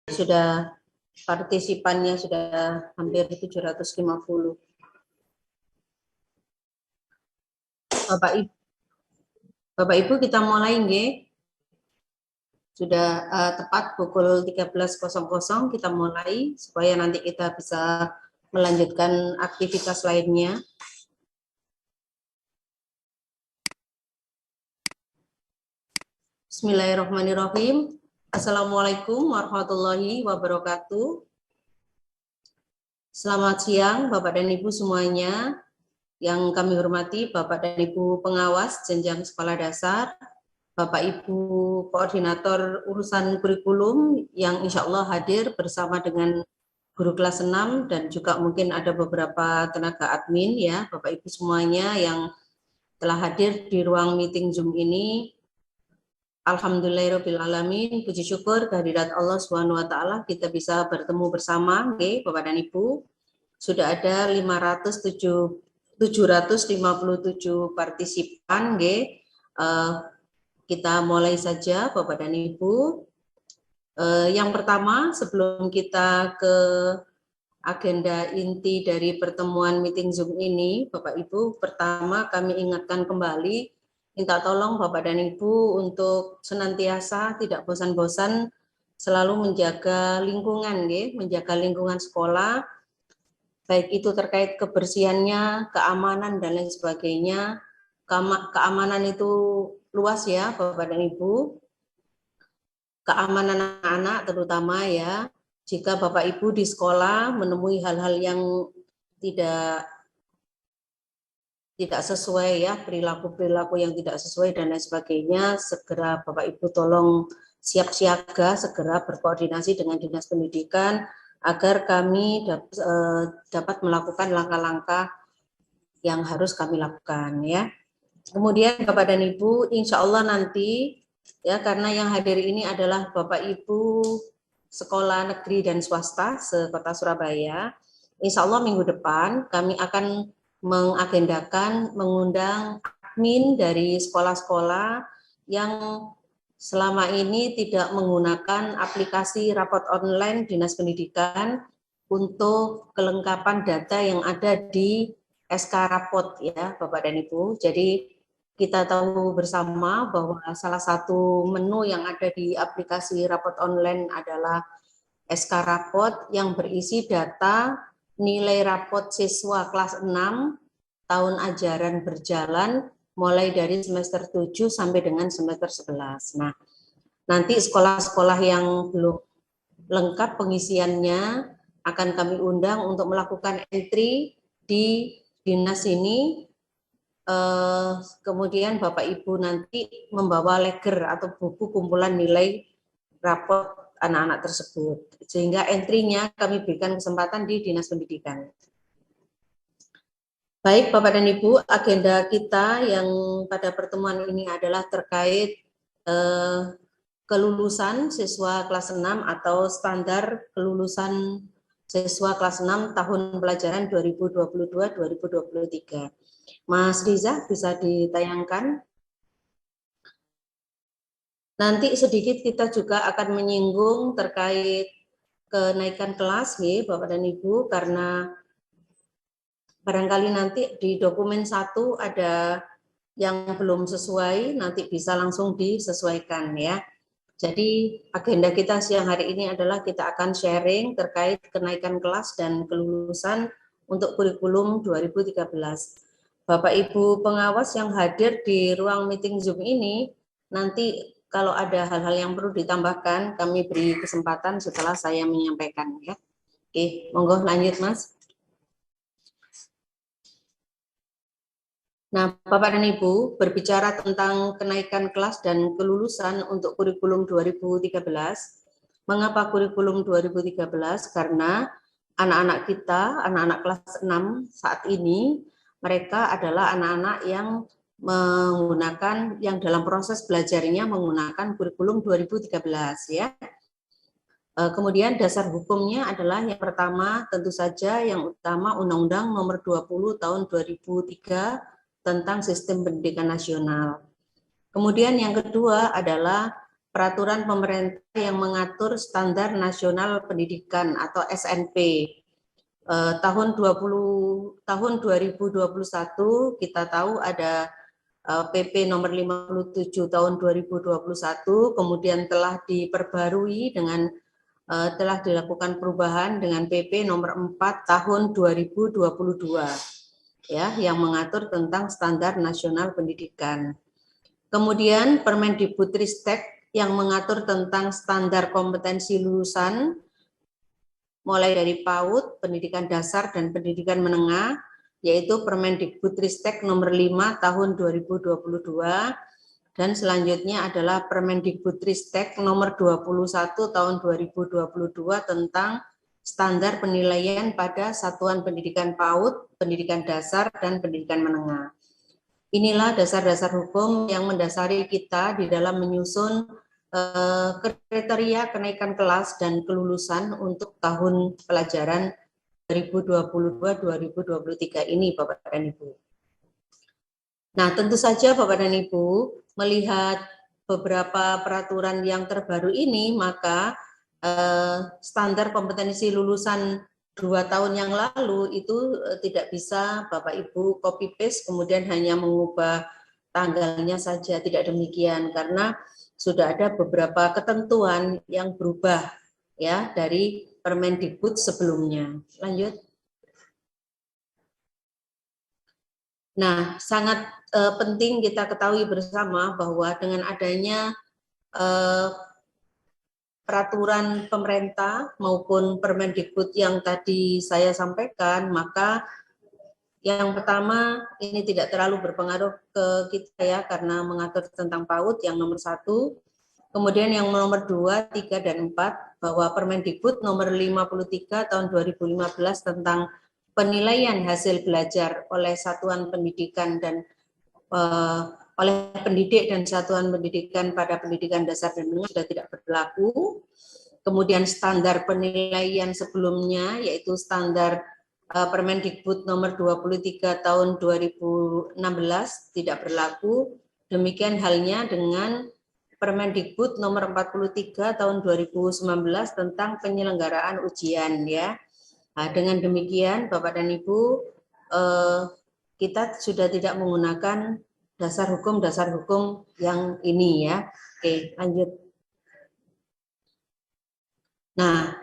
Sudah partisipannya sudah hampir 750. Bapak Ibu kita mulai nggih. Sudah tepat pukul 13.00 kita mulai supaya nanti kita bisa melanjutkan aktivitas lainnya. Bismillahirrahmanirrahim. Assalamualaikum warahmatullahi wabarakatuh. Selamat siang Bapak dan Ibu semuanya. Yang kami hormati Bapak dan Ibu pengawas jenjang sekolah dasar, Bapak Ibu koordinator urusan kurikulum yang insya Allah hadir bersama dengan guru kelas 6 dan juga mungkin ada beberapa tenaga admin ya, Bapak Ibu semuanya yang telah hadir di ruang meeting Zoom ini. Alhamdulillahirrahmanirrahim, puji syukur kehadirat Allah SWT kita bisa bertemu bersama, okay, Bapak dan Ibu. Sudah ada 757 partisipan, okay. Kita mulai saja Bapak dan Ibu. Yang pertama, sebelum kita ke agenda inti dari pertemuan meeting Zoom ini, Bapak Ibu, pertama kami ingatkan kembali, minta tolong Bapak dan Ibu untuk senantiasa tidak bosan-bosan selalu menjaga lingkungan, menjaga lingkungan sekolah, baik itu terkait kebersihannya, keamanan dan lain sebagainya. Keamanan itu luas ya Bapak dan Ibu. Keamanan anak-anak terutama ya. Jika Bapak Ibu di sekolah menemui hal-hal yang tidak sesuai ya, perilaku-perilaku yang tidak sesuai dan lain sebagainya, segera Bapak Ibu tolong siap siaga, segera berkoordinasi dengan Dinas Pendidikan agar kami dapat melakukan langkah-langkah yang harus kami lakukan ya. Kemudian Bapak dan Ibu, insya Allah nanti ya, karena yang hadir ini adalah Bapak Ibu sekolah negeri dan swasta se-Kota Surabaya, insya Allah minggu depan kami akan mengagendakan mengundang admin dari sekolah-sekolah yang selama ini tidak menggunakan aplikasi rapot online Dinas Pendidikan untuk kelengkapan data yang ada di SK Rapot ya Bapak dan Ibu. Jadi kita tahu bersama bahwa salah satu menu yang ada di aplikasi rapot online adalah SK Rapot yang berisi data nilai rapot siswa kelas 6 tahun ajaran berjalan mulai dari semester 7 sampai dengan semester 11. Nah, nanti sekolah-sekolah yang belum lengkap pengisiannya akan kami undang untuk melakukan entry di dinas ini. Kemudian Bapak Ibu nanti membawa leger atau buku kumpulan nilai rapot anak-anak tersebut, sehingga entry-nya kami berikan kesempatan di Dinas Pendidikan. Baik Bapak dan Ibu, agenda kita yang pada pertemuan ini adalah terkait kelulusan siswa kelas 6 atau standar kelulusan siswa kelas 6 tahun pelajaran 2022-2023. Mas Riza, bisa ditayangkan? Nanti sedikit kita juga akan menyinggung terkait kenaikan kelas, nih, Bapak dan Ibu, karena barangkali nanti di dokumen 1 ada yang belum sesuai, nanti bisa langsung disesuaikan ya. Jadi agenda kita siang hari ini adalah kita akan sharing terkait kenaikan kelas dan kelulusan untuk kurikulum 2013. Bapak Ibu pengawas yang hadir di ruang meeting Zoom ini, nanti kalau ada hal-hal yang perlu ditambahkan, kami beri kesempatan setelah saya menyampaikan ya. Oke, monggo lanjut Mas. Nah, Bapak dan Ibu, berbicara tentang kenaikan kelas dan kelulusan untuk kurikulum 2013. Mengapa kurikulum 2013? Karena anak-anak kita, anak-anak kelas 6 saat ini, mereka adalah anak-anak yang menggunakan, yang dalam proses belajarnya menggunakan kurikulum 2013 ya. Kemudian dasar hukumnya adalah yang pertama tentu saja yang utama Undang-Undang Nomor 20 Tahun 2003 tentang Sistem Pendidikan Nasional. Kemudian yang kedua adalah peraturan pemerintah yang mengatur standar nasional pendidikan atau SNP. Tahun 2021 kita tahu ada PP nomor 57 tahun 2021, kemudian telah diperbarui dengan telah dilakukan perubahan dengan PP nomor 4 tahun 2022 ya, yang mengatur tentang standar nasional pendidikan. Kemudian Permendikbudristek yang mengatur tentang standar kompetensi lulusan mulai dari PAUD, pendidikan dasar dan pendidikan menengah, yaitu Permendikbudristek nomor 5 tahun 2022, dan selanjutnya adalah Permendikbudristek nomor 21 tahun 2022 tentang standar penilaian pada satuan pendidikan PAUD, pendidikan dasar dan pendidikan menengah. Inilah dasar-dasar hukum yang mendasari kita di dalam menyusun kriteria kenaikan kelas dan kelulusan untuk tahun pelajaran 2022-2023 ini, Bapak dan Ibu. Nah, tentu saja Bapak dan Ibu melihat beberapa peraturan yang terbaru ini, maka standar kompetensi lulusan 2 tahun yang lalu itu tidak bisa Bapak Ibu copy paste kemudian hanya mengubah tanggalnya saja, tidak demikian, karena sudah ada beberapa ketentuan yang berubah ya dari Permendikbud sebelumnya. Lanjut. Nah, sangat penting kita ketahui bersama bahwa dengan adanya peraturan pemerintah maupun Permendikbud yang tadi saya sampaikan, maka yang pertama ini tidak terlalu berpengaruh ke kita ya, karena mengatur tentang PAUD yang nomor 1. Kemudian yang nomor 2, 3, dan 4 bahwa Permendikbud nomor 53 tahun 2015 tentang penilaian hasil belajar oleh satuan pendidikan dan oleh pendidik dan satuan pendidikan pada pendidikan dasar dan menengah sudah tidak berlaku. Kemudian standar penilaian sebelumnya yaitu standar Permendikbud nomor 23 tahun 2016 tidak berlaku. Demikian halnya dengan Permendikbud nomor 43 tahun 2019 tentang penyelenggaraan ujian ya. Nah, dengan demikian Bapak dan Ibu, kita sudah tidak menggunakan dasar hukum yang ini ya. Oke, lanjut. Nah,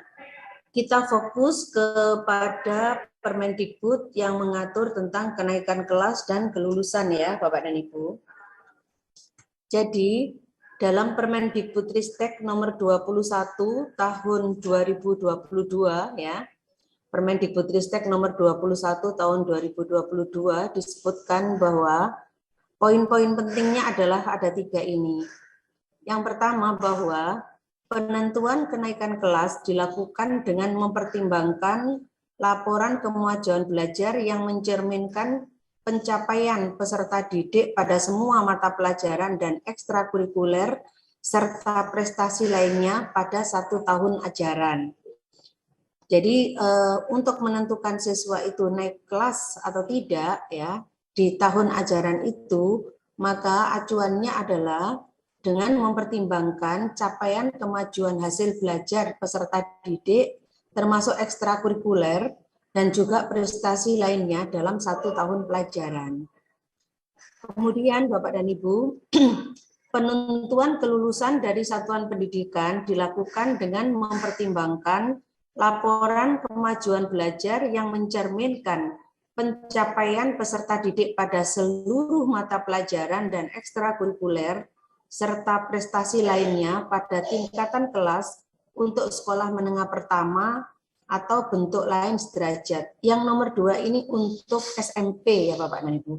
kita fokus kepada Permendikbud yang mengatur tentang kenaikan kelas dan kelulusan ya, Bapak dan Ibu. Jadi, dalam Permendikbudristek nomor 21 tahun 2022 ya, Permendikbudristek nomor 21 tahun 2022 disebutkan bahwa poin-poin pentingnya adalah ada 3 ini. Yang pertama bahwa penentuan kenaikan kelas dilakukan dengan mempertimbangkan laporan kemajuan belajar yang mencerminkan pencapaian peserta didik pada semua mata pelajaran dan ekstrakurikuler serta prestasi lainnya pada 1 tahun ajaran. Jadi untuk menentukan siswa itu naik kelas atau tidak ya di tahun ajaran itu, maka acuannya adalah dengan mempertimbangkan capaian kemajuan hasil belajar peserta didik termasuk ekstrakurikuler dan juga prestasi lainnya dalam 1 tahun pelajaran. Kemudian Bapak dan Ibu, penentuan kelulusan dari satuan pendidikan dilakukan dengan mempertimbangkan laporan kemajuan belajar yang mencerminkan pencapaian peserta didik pada seluruh mata pelajaran dan ekstrakurikuler serta prestasi lainnya pada tingkatan kelas untuk sekolah menengah pertama atau bentuk lain sederajat. Yang nomor 2 ini untuk SMP ya Bapak dan Ibu.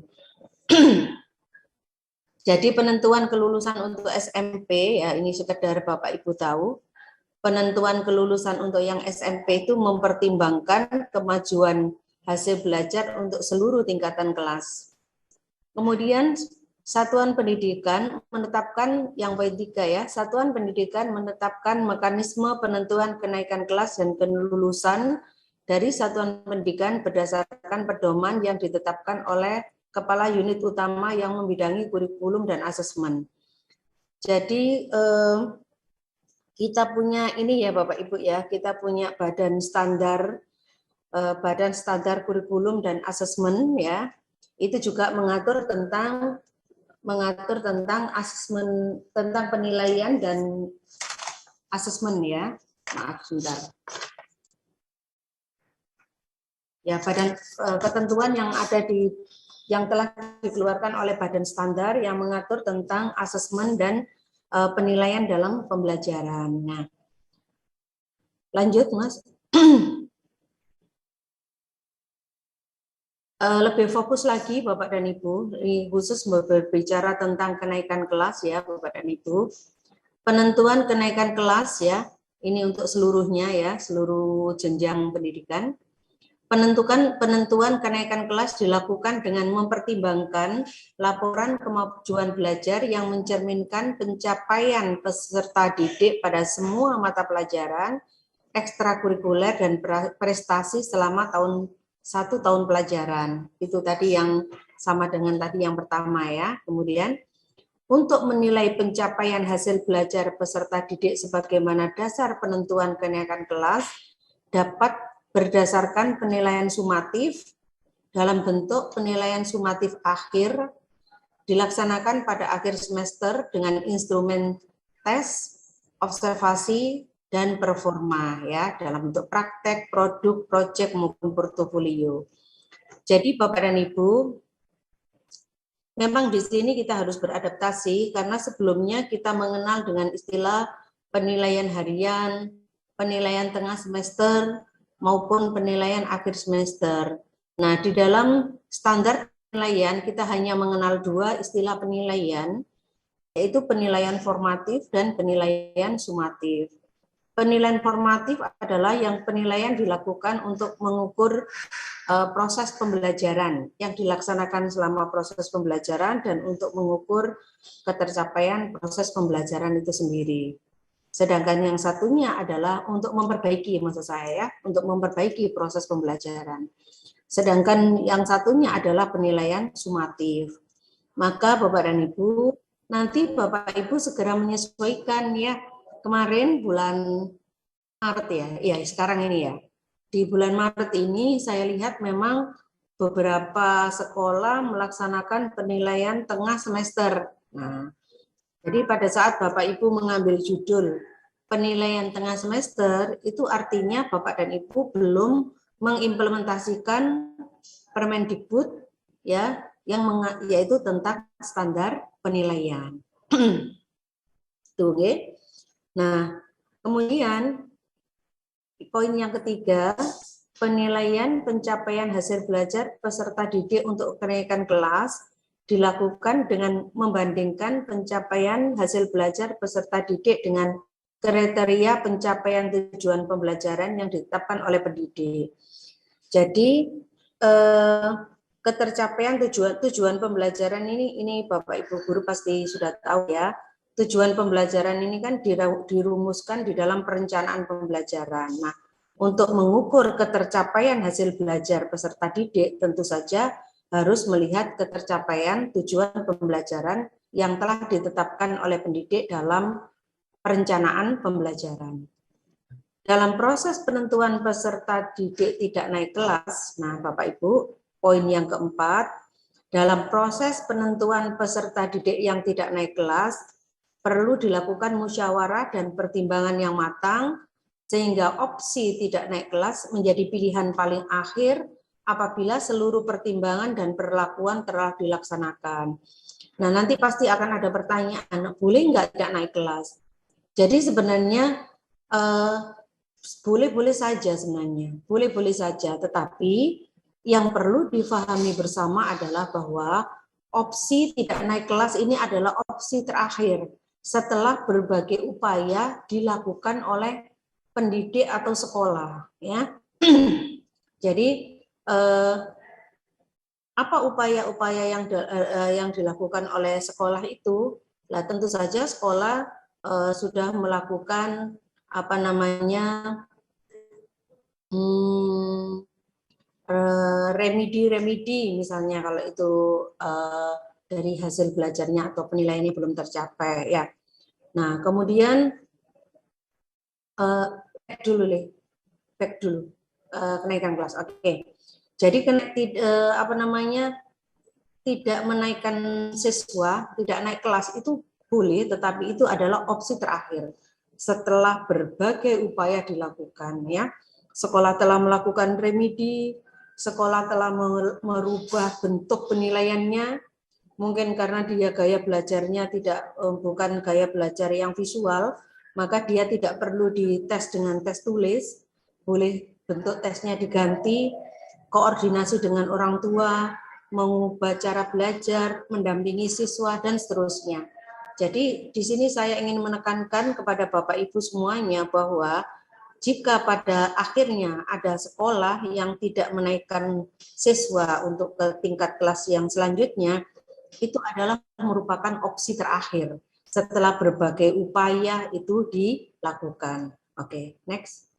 Jadi penentuan kelulusan untuk SMP ya ini sekedar Bapak Ibu tahu. Penentuan kelulusan untuk yang SMP itu mempertimbangkan kemajuan hasil belajar untuk seluruh tingkatan kelas. Kemudian Satuan Pendidikan menetapkan yang poin 3 ya, Satuan Pendidikan menetapkan mekanisme penentuan kenaikan kelas dan kelulusan dari Satuan Pendidikan berdasarkan pedoman yang ditetapkan oleh Kepala Unit Utama yang membidangi kurikulum dan asesmen. Jadi kita punya ini ya Bapak Ibu ya, kita punya badan standar kurikulum dan asesmen ya. Itu juga mengatur tentang asesmen, tentang penilaian dan asesmen ya. Maaf sebentar. Ya, badan ketentuan yang telah dikeluarkan oleh badan standar yang mengatur tentang asesmen dan penilaian dalam pembelajaran. Nah, lanjut Mas. Lebih fokus lagi Bapak dan Ibu, khusus berbicara tentang kenaikan kelas ya Bapak dan Ibu. Penentuan kenaikan kelas ya, ini untuk seluruhnya ya, seluruh jenjang pendidikan. Penentuan kenaikan kelas dilakukan dengan mempertimbangkan laporan kemajuan belajar yang mencerminkan pencapaian peserta didik pada semua mata pelajaran, ekstrakurikuler dan prestasi selama 1 tahun pelajaran. Itu tadi yang sama dengan tadi yang pertama ya. Kemudian untuk menilai pencapaian hasil belajar peserta didik sebagaimana dasar penentuan kenaikan kelas dapat berdasarkan penilaian sumatif dalam bentuk penilaian sumatif akhir dilaksanakan pada akhir semester dengan instrumen tes, observasi, dan performa ya dalam bentuk praktek, produk, proyek maupun portofolio. Jadi Bapak dan Ibu, memang di sini kita harus beradaptasi karena sebelumnya kita mengenal dengan istilah penilaian harian, penilaian tengah semester, maupun penilaian akhir semester. Nah, di dalam standar penilaian kita hanya mengenal 2 istilah penilaian, yaitu penilaian formatif dan penilaian sumatif. Penilaian formatif adalah yang penilaian dilakukan untuk mengukur proses pembelajaran yang dilaksanakan selama proses pembelajaran dan untuk mengukur ketercapaian proses pembelajaran itu sendiri. Sedangkan yang satunya adalah untuk memperbaiki, maksud saya ya, untuk memperbaiki proses pembelajaran. Sedangkan yang satunya adalah penilaian sumatif. Maka Bapak dan Ibu, nanti Bapak Ibu segera menyesuaikan ya. Kemarin bulan Maret ya sekarang ini ya. Di bulan Maret ini saya lihat memang beberapa sekolah melaksanakan penilaian tengah semester. Nah, jadi pada saat Bapak Ibu mengambil judul penilaian tengah semester, itu artinya Bapak dan Ibu belum mengimplementasikan Permendikbud ya, yaitu tentang standar penilaian. Tuh, okay? Nah, kemudian poin yang ketiga, penilaian pencapaian hasil belajar peserta didik untuk kenaikan kelas dilakukan dengan membandingkan pencapaian hasil belajar peserta didik dengan kriteria pencapaian tujuan pembelajaran yang ditetapkan oleh pendidik. Jadi ketercapaian tujuan pembelajaran ini Bapak Ibu guru pasti sudah tahu ya. Tujuan pembelajaran ini kan dirumuskan di dalam perencanaan pembelajaran. Nah, untuk mengukur ketercapaian hasil belajar peserta didik tentu saja harus melihat ketercapaian tujuan pembelajaran yang telah ditetapkan oleh pendidik dalam perencanaan pembelajaran. Dalam proses penentuan peserta didik tidak naik kelas, nah Bapak Ibu, poin yang keempat, dalam proses penentuan peserta didik yang tidak naik kelas, perlu dilakukan musyawarah dan pertimbangan yang matang, sehingga opsi tidak naik kelas menjadi pilihan paling akhir apabila seluruh pertimbangan dan perlakuan telah dilaksanakan. Nah, nanti pasti akan ada pertanyaan, boleh nggak tidak naik kelas? Jadi sebenarnya boleh-boleh saja sebenarnya, boleh-boleh saja, tetapi yang perlu difahami bersama adalah bahwa opsi tidak naik kelas ini adalah opsi terakhir setelah berbagai upaya dilakukan oleh pendidik atau sekolah, ya. Jadi apa upaya-upaya yang dilakukan oleh sekolah itu? Nah, tentu saja sekolah sudah melakukan apa namanya remedi misalnya kalau itu dari hasil belajarnya atau penilaiannya belum tercapai ya. Nah, kemudian Back dulu, back dulu. Kenaikan kelas. Oke. Jadi tidak menaikkan siswa, tidak naik kelas itu boleh, tetapi itu adalah opsi terakhir. Setelah berbagai upaya dilakukan, ya, sekolah telah melakukan remedi, sekolah telah merubah bentuk penilaiannya, mungkin karena dia gaya belajarnya bukan gaya belajar yang visual, maka dia tidak perlu dites dengan tes tulis, boleh bentuk tesnya diganti, koordinasi dengan orang tua, mengubah cara belajar, mendampingi siswa, dan seterusnya. Jadi di sini saya ingin menekankan kepada Bapak Ibu semuanya bahwa jika pada akhirnya ada sekolah yang tidak menaikkan siswa untuk ke tingkat kelas yang selanjutnya, itu adalah merupakan opsi terakhir setelah berbagai upaya itu dilakukan. Oke, next.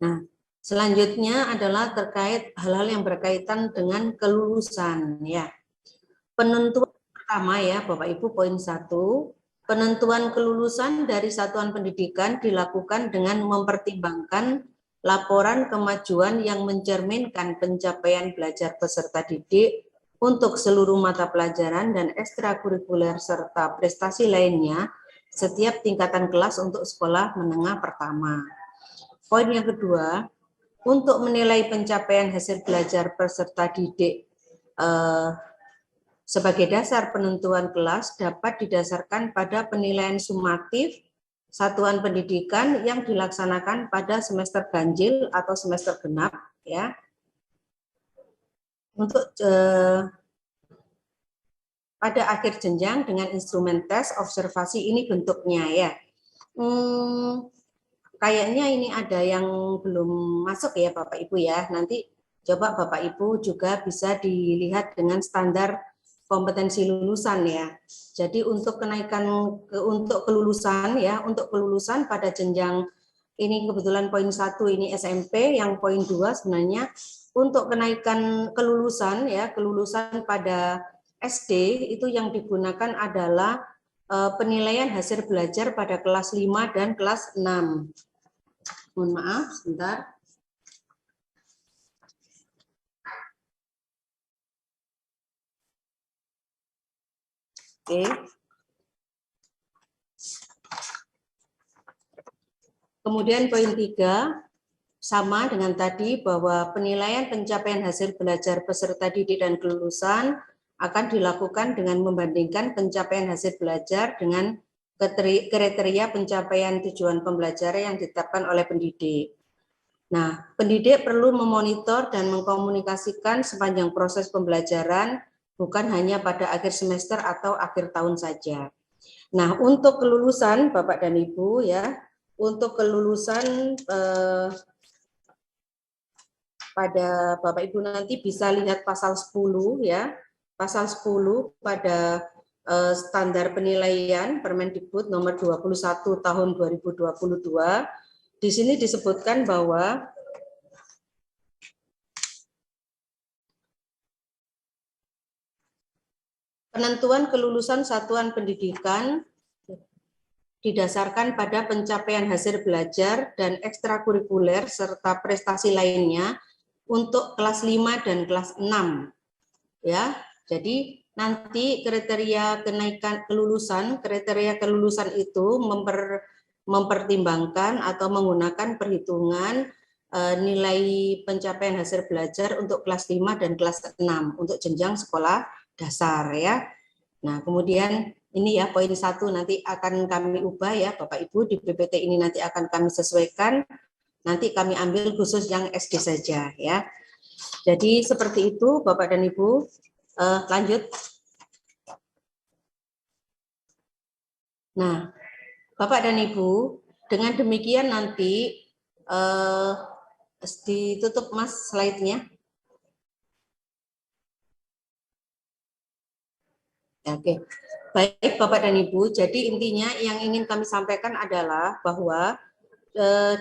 Nah, selanjutnya adalah terkait hal-hal yang berkaitan dengan kelulusan, ya. Penentuan pertama, ya Bapak Ibu, poin 1, penentuan kelulusan dari satuan pendidikan dilakukan dengan mempertimbangkan laporan kemajuan yang mencerminkan pencapaian belajar peserta didik untuk seluruh mata pelajaran dan ekstrakurikuler serta prestasi lainnya setiap tingkatan kelas untuk sekolah menengah pertama. Poin yang kedua, untuk menilai pencapaian hasil belajar peserta didik sebagai dasar penentuan kelas dapat didasarkan pada penilaian sumatif satuan pendidikan yang dilaksanakan pada semester ganjil atau semester genap, ya. Untuk pada akhir jenjang dengan instrumen tes observasi ini bentuknya, ya. Kayaknya ini ada yang belum masuk ya Bapak Ibu, ya. Nanti coba Bapak Ibu juga bisa dilihat dengan standar kompetensi lulusan, ya. Jadi untuk untuk kelulusan, ya, untuk kelulusan pada jenjang ini kebetulan poin 1 ini SMP, yang poin 2 sebenarnya untuk kenaikan kelulusan, ya, kelulusan pada SD itu yang digunakan adalah penilaian hasil belajar pada kelas 5 dan kelas 6. Mohon maaf, sebentar. Oke. Kemudian poin 3, sama dengan tadi bahwa penilaian pencapaian hasil belajar peserta didik dan kelulusan akan dilakukan dengan membandingkan pencapaian hasil belajar dengan kriteria pencapaian tujuan pembelajaran yang ditetapkan oleh pendidik. Nah, pendidik perlu memonitor dan mengkomunikasikan sepanjang proses pembelajaran, bukan hanya pada akhir semester atau akhir tahun saja. Nah, untuk kelulusan Bapak dan Ibu, ya, untuk kelulusan pada Bapak Ibu nanti bisa lihat pasal 10, ya. Pasal 10 pada standar penilaian Permendikbud nomor 21 tahun 2022. Di sini disebutkan bahwa penentuan kelulusan satuan pendidikan didasarkan pada pencapaian hasil belajar dan ekstrakurikuler serta prestasi lainnya untuk kelas 5 dan kelas 6. Ya, jadi nanti kriteria kenaikan kelulusan, kriteria kelulusan itu mempertimbangkan atau menggunakan perhitungan nilai pencapaian hasil belajar untuk kelas 5 dan kelas 6 untuk jenjang sekolah dasar, ya. Nah, kemudian ini ya poin 1 nanti akan kami ubah, ya Bapak Ibu, di PPT ini nanti akan kami sesuaikan. Nanti kami ambil khusus yang SD saja, ya. Jadi seperti itu Bapak dan Ibu. Lanjut. Nah, Bapak dan Ibu, dengan demikian nanti ditutup Mas slide-nya. Oke, baik Bapak dan Ibu. Jadi intinya yang ingin kami sampaikan adalah bahwa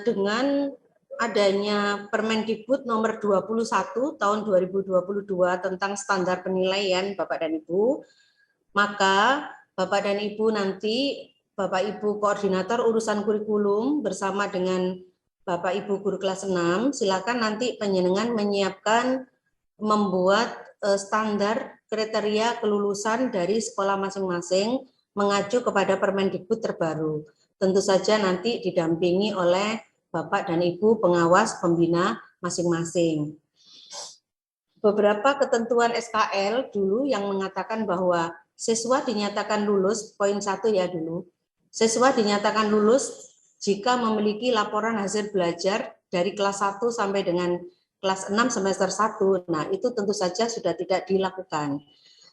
dengan adanya Permendikbud nomor 21 tahun 2022 tentang standar penilaian Bapak dan Ibu, maka Bapak dan Ibu nanti Bapak Ibu Koordinator Urusan Kurikulum bersama dengan Bapak Ibu Guru kelas 6, silakan nanti panjenengan menyiapkan membuat standar kriteria kelulusan dari sekolah masing-masing mengacu kepada Permendikbud terbaru. Tentu saja nanti didampingi oleh Bapak dan Ibu pengawas pembina masing-masing. Beberapa ketentuan SKL dulu yang mengatakan bahwa siswa dinyatakan lulus, poin 1 ya dulu, siswa dinyatakan lulus jika memiliki laporan hasil belajar dari kelas 1 sampai dengan kelas 6 semester 1. Nah, itu tentu saja sudah tidak dilakukan.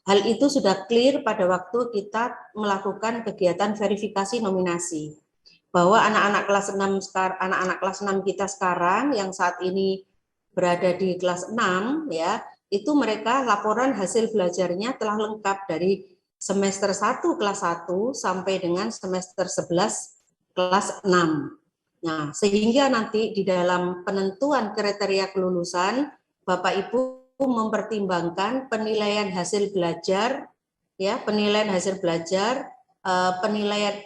Hal itu sudah clear pada waktu kita melakukan kegiatan verifikasi nominasi. Bahwa anak-anak kelas 6 anak-anak kelas 6 kita sekarang yang saat ini berada di kelas 6 ya, itu mereka laporan hasil belajarnya telah lengkap dari semester 1 kelas 1 sampai dengan semester 11 kelas 6. Nah, sehingga nanti di dalam penentuan kriteria kelulusan, Bapak Ibu mempertimbangkan penilaian hasil belajar, ya, penilaian hasil belajar, penilaian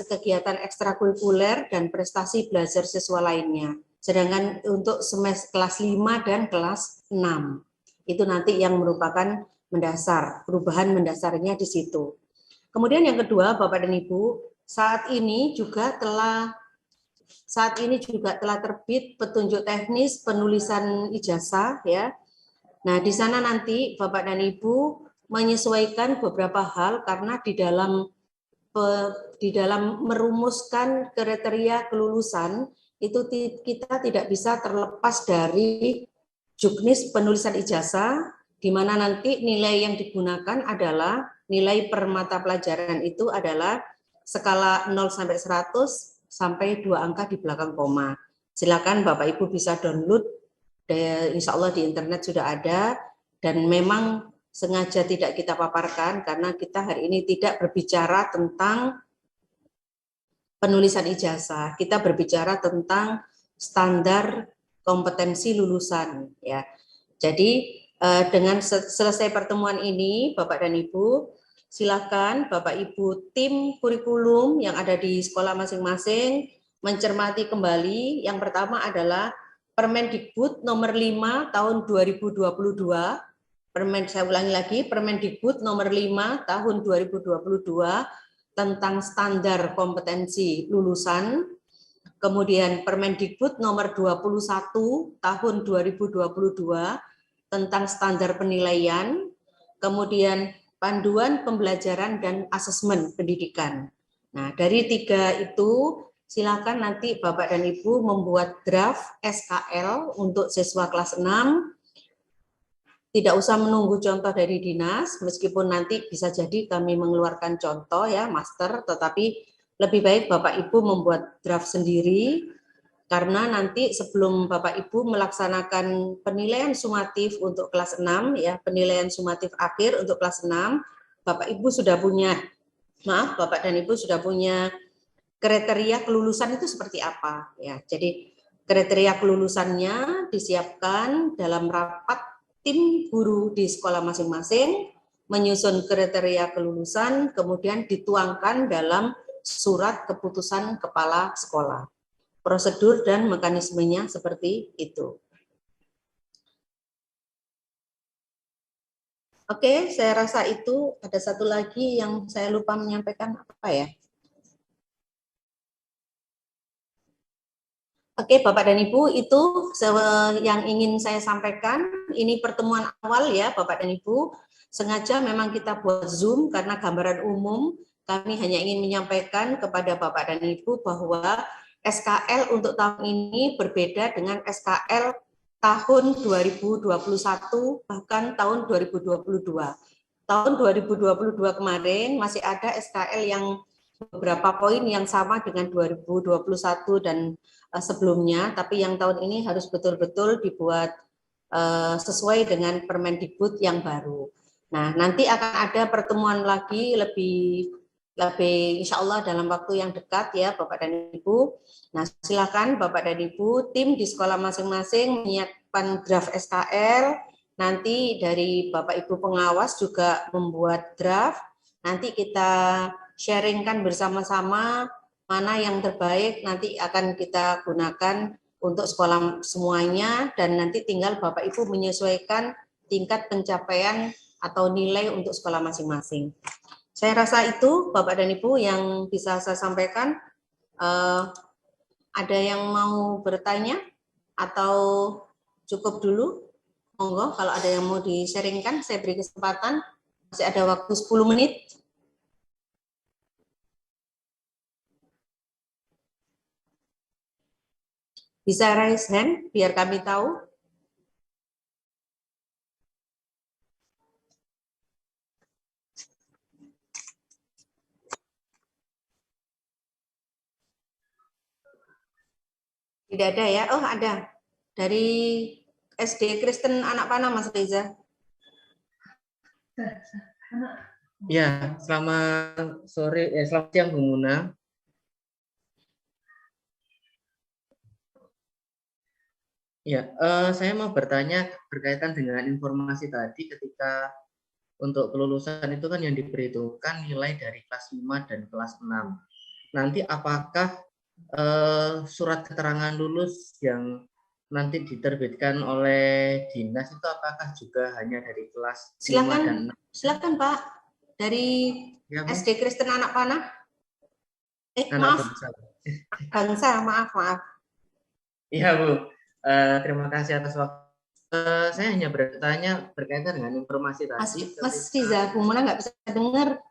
kegiatan ekstrakurikuler dan prestasi belajar siswa lainnya. Sedangkan untuk semester kelas 5 dan kelas 6, itu nanti yang merupakan mendasar, perubahan mendasarnya di situ. Kemudian yang kedua, Bapak dan Ibu, saat ini juga telah terbit petunjuk teknis penulisan ijazah ya. Nah, di sana nanti Bapak dan Ibu menyesuaikan beberapa hal karena di dalam merumuskan kriteria kelulusan itu kita tidak bisa terlepas dari juknis penulisan ijazah, di mana nanti nilai yang digunakan adalah nilai per mata pelajaran itu adalah skala 0 sampai 100 sampai 2 angka di belakang koma. Silakan Bapak Ibu bisa download, insya Allah di internet sudah ada, dan memang sengaja tidak kita paparkan karena kita hari ini tidak berbicara tentang penulisan ijazah, kita berbicara tentang standar kompetensi lulusan ya. Jadi dengan selesai pertemuan ini Bapak dan Ibu, silakan Bapak Ibu tim kurikulum yang ada di sekolah masing-masing mencermati kembali. Yang pertama adalah Permendikbud nomor 5 tahun 2022. Saya ulangi lagi, Permendikbud nomor 5 tahun 2022 tentang standar kompetensi lulusan, kemudian Permendikbud nomor 21 tahun 2022 tentang standar penilaian, kemudian panduan pembelajaran dan asesmen pendidikan. Nah, dari 3 itu silakan nanti Bapak dan Ibu membuat draft SKL untuk siswa kelas 6. Tidak usah menunggu contoh dari dinas, meskipun nanti bisa jadi kami mengeluarkan contoh ya, master, tetapi lebih baik Bapak Ibu membuat draft sendiri, karena nanti sebelum Bapak Ibu melaksanakan penilaian sumatif untuk kelas 6, ya, penilaian sumatif akhir untuk kelas 6, Bapak Ibu sudah punya, Bapak dan Ibu sudah punya kriteria kelulusan itu seperti apa, ya. Jadi kriteria kelulusannya disiapkan dalam rapat tim guru di sekolah masing-masing, menyusun kriteria kelulusan, kemudian dituangkan dalam surat keputusan kepala sekolah. Prosedur dan mekanismenya seperti itu. Oke, saya rasa itu. Ada satu lagi yang saya lupa menyampaikan, apa ya? Oke, Bapak dan Ibu, itu yang ingin saya sampaikan. Ini pertemuan awal ya, Bapak dan Ibu. Sengaja memang kita buat Zoom karena gambaran umum. Kami hanya ingin menyampaikan kepada Bapak dan Ibu bahwa SKL untuk tahun ini berbeda dengan SKL tahun 2021, bahkan tahun 2022. Tahun 2022 kemarin masih ada SKL yang beberapa poin yang sama dengan 2021 dan sebelumnya, tapi yang tahun ini harus betul-betul dibuat sesuai dengan Permendikbud yang baru. Nah, nanti akan ada pertemuan lagi lebih insya Allah dalam waktu yang dekat ya Bapak dan Ibu. Nah, silakan Bapak dan Ibu, tim di sekolah masing-masing menyiapkan draft SKL, nanti dari Bapak Ibu pengawas juga membuat draft, nanti kita sharingkan bersama-sama mana yang terbaik nanti akan kita gunakan untuk sekolah semuanya, dan nanti tinggal Bapak Ibu menyesuaikan tingkat pencapaian atau nilai untuk sekolah masing-masing. Saya rasa itu Bapak dan Ibu yang bisa saya sampaikan. Ada yang mau bertanya atau cukup dulu? Monggo, kalau ada yang mau di-sharingkan, saya beri kesempatan. Masih ada waktu 10 menit. Bisa raise hand, biar kami tahu. Tidak ada ya? Oh, ada. Dari SD Kristen Anak Panah, Mas Reza. Ya, selamat sore, selamat siang Bu Muna. Ya, saya mau bertanya berkaitan dengan informasi tadi ketika untuk kelulusan itu kan yang diperhitungkan nilai dari kelas 5 dan kelas 6. Nanti apakah surat keterangan lulus yang nanti diterbitkan oleh dinas itu apakah juga hanya dari kelas 5 dan 6? Silakan Pak, dari ya, SD Kristen Anak Panah. Maaf, Bangsa, maaf. Iya Bu, terima kasih atas waktu. Saya hanya bertanya berkaitan dengan informasi tadi. Mas Riza, Bu Muna nggak bisa dengar.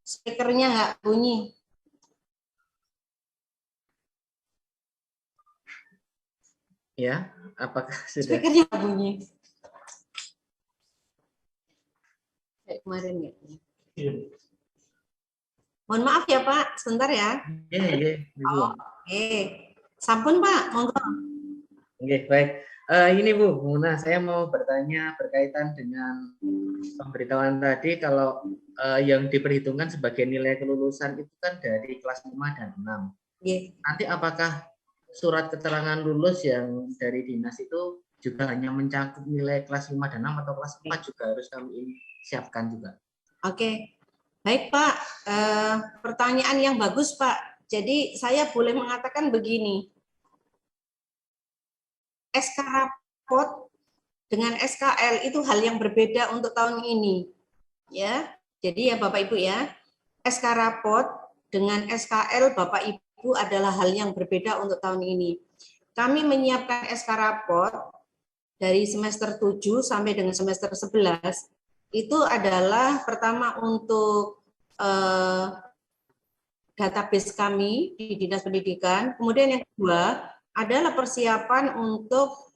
Speakernya nggak bunyi. Ya, apakah sudah? Speakernya nggak bunyi. Kayak kemarin ya. Mohon maaf ya Pak, sebentar ya. Iya. Oke. Sampun Pak, monggo. Oke, baik. Ini Bu Muna, saya mau bertanya berkaitan dengan pemberitahuan tadi kalau yang diperhitungkan sebagai nilai kelulusan itu kan dari kelas 5 dan 6. Nanti apakah surat keterangan lulus yang dari dinas itu juga hanya mencakup nilai kelas 5 dan 6 atau kelas 4 juga harus kami siapkan juga? Oke. Baik Pak, pertanyaan yang bagus Pak. Jadi saya boleh mengatakan begini. SK rapot dengan SKL itu hal yang berbeda untuk tahun ini. Ya. Jadi ya Bapak Ibu ya, SK rapot dengan SKL Bapak Ibu adalah hal yang berbeda untuk tahun ini. Kami menyiapkan SK rapot dari semester 7 sampai dengan semester 11 itu adalah pertama untuk database kami di Dinas Pendidikan, kemudian yang kedua adalah persiapan untuk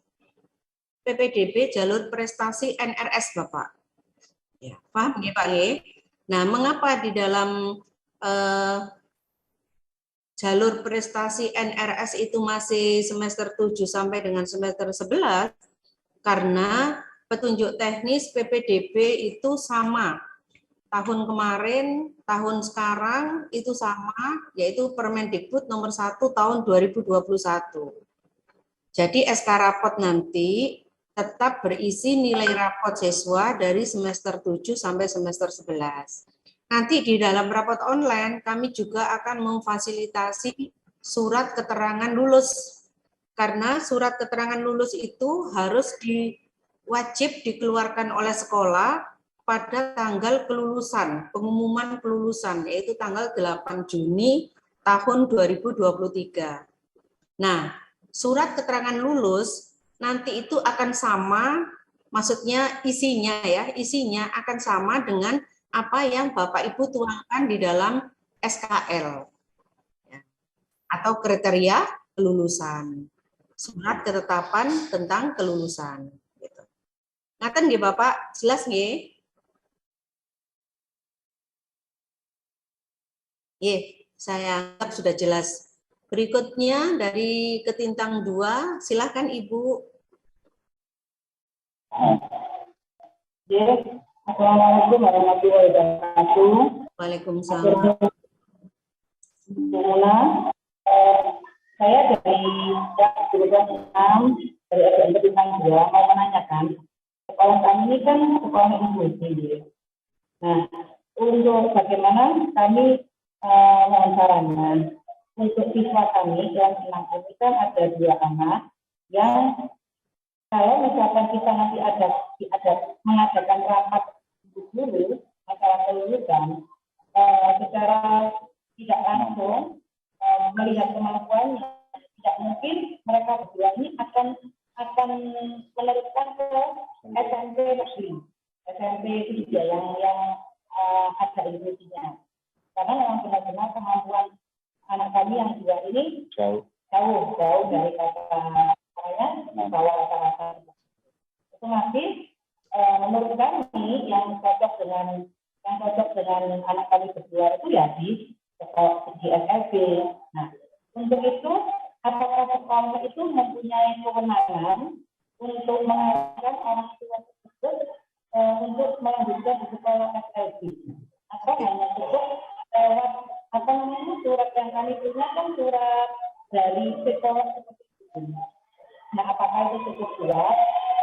PPDB jalur prestasi NRS Bapak. Ya, paham ya Pak ya? Nah, mengapa di dalam jalur prestasi NRS itu masih semester 7 sampai dengan semester 11? Karena petunjuk teknis PPDB itu sama. Tahun kemarin, tahun sekarang itu sama, yaitu Permendikbud nomor 1 tahun 2021. Jadi SK rapot nanti tetap berisi nilai rapot siswa dari semester 7 sampai semester 11. Nanti di dalam rapot online kami juga akan memfasilitasi surat keterangan lulus. Karena surat keterangan lulus itu harus wajib dikeluarkan oleh sekolah pada tanggal kelulusan, pengumuman kelulusan, yaitu tanggal 8 Juni tahun 2023. Nah, surat keterangan lulus nanti itu akan sama, maksudnya isinya akan sama dengan apa yang Bapak Ibu tuangkan di dalam SKL atau kriteria kelulusan, surat ketetapan tentang kelulusan. Ngaten nggih Bapak, jelas nggih? Saya anggap sudah jelas. Berikutnya dari Ketintang 2, silakan Ibu. Assalamualaikum warahmatullahi wabarakatuh. Waalaikumsalam. Saya dari jurusan 6 dari SDN Ketintang 2 mau menanyakan, sekolah kami ini kan sekolah inklusif. Nah, untuk bagaimana kami mohon sarannya untuk siswa kami kelas 6 ini kan ada 2 anak yang kalau misalkan kita nanti ada mengadakan rapat guru masalah kelulusan secara tidak langsung melihat kemampuannya, tidak mungkin mereka berdua ini akan meneruskan ke SMP negeri, SMP itu juga yang ada inklusinya. Karena memang benar-benar kemampuan anak kami yang 2 ini jauh dari kata bawah rata-rata. Otomatis menurut kami yang cocok dengan anak kami berdua itu ya di SLB. Nah, untuk itu apakah sekolah itu mempunyai kewenangan untuk mengarahkan orang tua tersebut untuk melanjutkan di sekolah SLB? Atau hanya cukup lewat surat yang kami punya kan surat dari sekolah seperti itu. Nah, apakah itu cukup kuat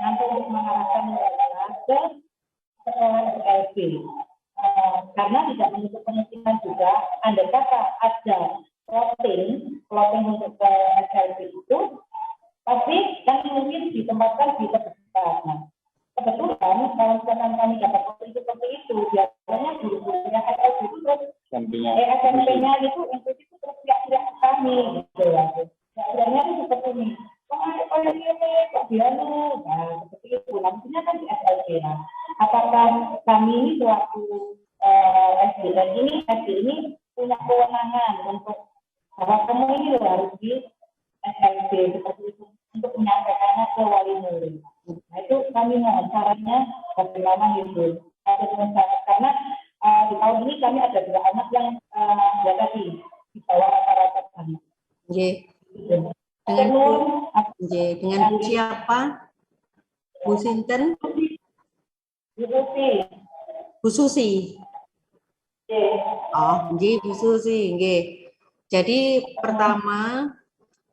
nanti untuk mengarahkan mereka ke sekolah SLB? Karena tidak menutup kemungkinan juga andai kata ada plotting untuk ke SLB itu, tapi kan mungkin ditempatkan di terdekat. Nah, kebetulan kalau misalkan kami dapat itu seperti itu, biasanya guru-gurunya SLB itu terus SMP-nya itu terus tidak kami gitu ya. Biasanya itu seperti ini. Seperti itu. Nantinya kan di SLB. Nah, apakah kami ini sewaktu SD ini punya kewenangan untuk bahwa kamu ini harus di SLB seperti itu untuk menyampaikannya ke wali murid. Nah, itu kami mohon sarannya bagaimana itu. Karena di tahun ini kami ada 2 anak yang tadi di bawah rata-rata kami. Dengan siapa? Bu Sinten? Bu Susi. Oh, Bu Susi, Jadi pertama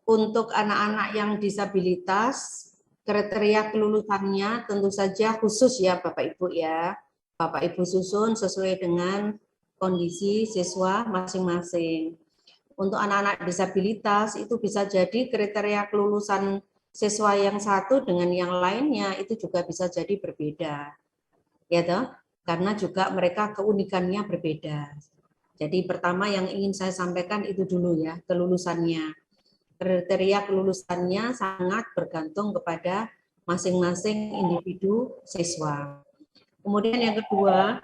untuk anak-anak yang disabilitas kriteria kelulusannya tentu saja khusus ya Bapak Ibu ya. Bapak Ibu susun sesuai dengan kondisi siswa masing-masing. Untuk anak-anak disabilitas itu bisa jadi kriteria kelulusan siswa yang satu dengan yang lainnya itu juga bisa jadi berbeda. Ya toh? Karena juga mereka keunikannya berbeda. Jadi pertama yang ingin saya sampaikan itu dulu ya, kelulusannya. Kriteria kelulusannya sangat bergantung kepada masing-masing individu siswa. Kemudian yang kedua,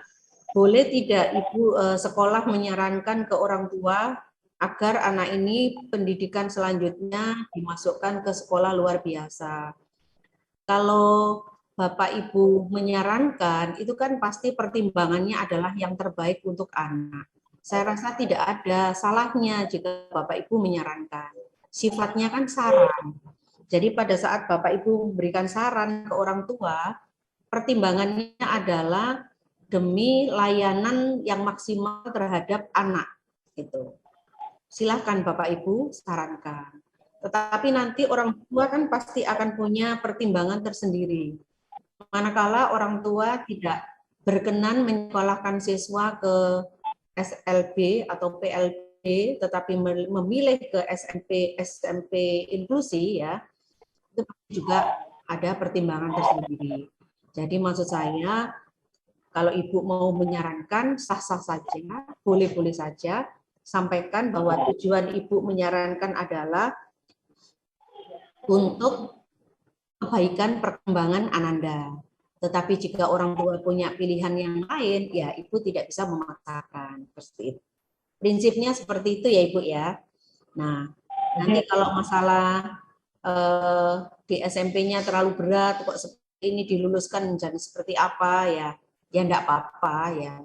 boleh tidak Ibu sekolah menyarankan ke orang tua agar anak ini pendidikan selanjutnya dimasukkan ke sekolah luar biasa. Kalau Bapak Ibu menyarankan, itu kan pasti pertimbangannya adalah yang terbaik untuk anak. Saya rasa tidak ada salahnya jika Bapak Ibu menyarankan. Sifatnya kan saran. Jadi pada saat Bapak Ibu memberikan saran ke orang tua, pertimbangannya adalah demi layanan yang maksimal terhadap anak. Gitu. Silahkan Bapak Ibu sarankan. Tetapi nanti orang tua kan pasti akan punya pertimbangan tersendiri. Manakala orang tua tidak berkenan menyekolahkan siswa ke SLB atau PLB, tetapi memilih ke SMP inklusi ya, itu juga ada pertimbangan tersendiri. Jadi maksud saya, kalau Ibu mau menyarankan sah-sah saja, boleh-boleh saja, sampaikan bahwa tujuan Ibu menyarankan adalah untuk kebaikan perkembangan Ananda. Tetapi jika orang tua punya pilihan yang lain, ya Ibu tidak bisa memaksakan. Seperti itu. Prinsipnya seperti itu ya Ibu ya. Nah, nanti kalau masalah di SMP-nya terlalu berat, kok seperti ini diluluskan menjadi seperti apa ya enggak apa-apa ya,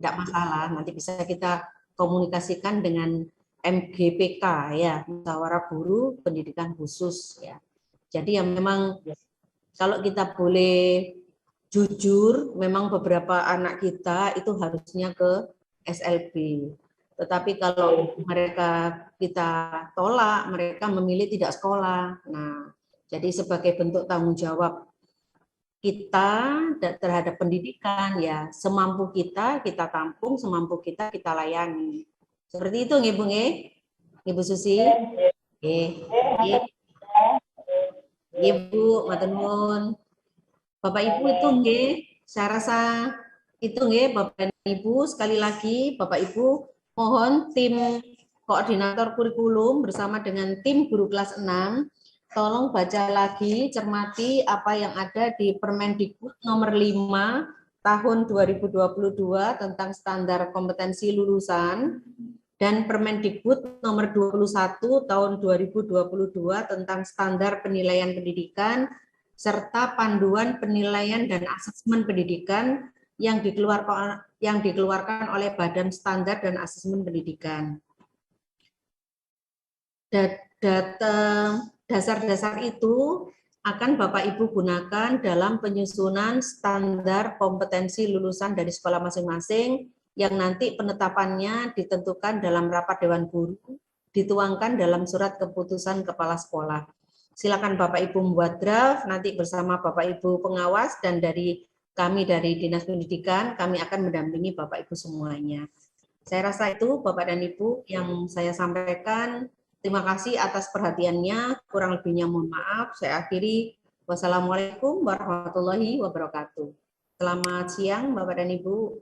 enggak masalah. Nanti bisa kita komunikasikan dengan MGPK ya, Musyawarah Guru Pendidikan Khusus ya. Jadi yang memang kalau kita boleh jujur, memang beberapa anak kita itu harusnya ke SLB. Tetapi kalau kita tolak, mereka memilih tidak sekolah. Nah, jadi sebagai bentuk tanggung jawab kita terhadap pendidikan ya semampu kita tampung, semampu kita layani. Seperti itu nggih Bu nggih? Ibu Susi. Nggih. Nggih Bu, matur nuwun. Bapak Ibu itu nggih, saya rasa itu nggih Bapak dan Ibu, sekali lagi Bapak Ibu mohon tim koordinator kurikulum bersama dengan tim guru kelas 6 tolong baca lagi, cermati apa yang ada di Permendikbud nomor 5 tahun 2022 tentang standar kompetensi lulusan dan Permendikbud nomor 21 tahun 2022 tentang standar penilaian pendidikan serta panduan penilaian dan asesmen pendidikan yang dikeluarkan oleh Badan Standar dan Asesmen Pendidikan. Dasar-dasar itu akan Bapak Ibu gunakan dalam penyusunan standar kompetensi lulusan dari sekolah masing-masing yang nanti penetapannya ditentukan dalam rapat Dewan Guru, dituangkan dalam surat keputusan Kepala Sekolah. Silakan Bapak Ibu membuat draft, nanti bersama Bapak Ibu pengawas dan dari kami dari Dinas Pendidikan, kami akan mendampingi Bapak Ibu semuanya. Saya rasa itu Bapak dan Ibu yang saya sampaikan. Terima kasih atas perhatiannya, kurang lebihnya mohon maaf. Saya akhiri. Wassalamualaikum warahmatullahi wabarakatuh. Selamat siang Bapak dan Ibu.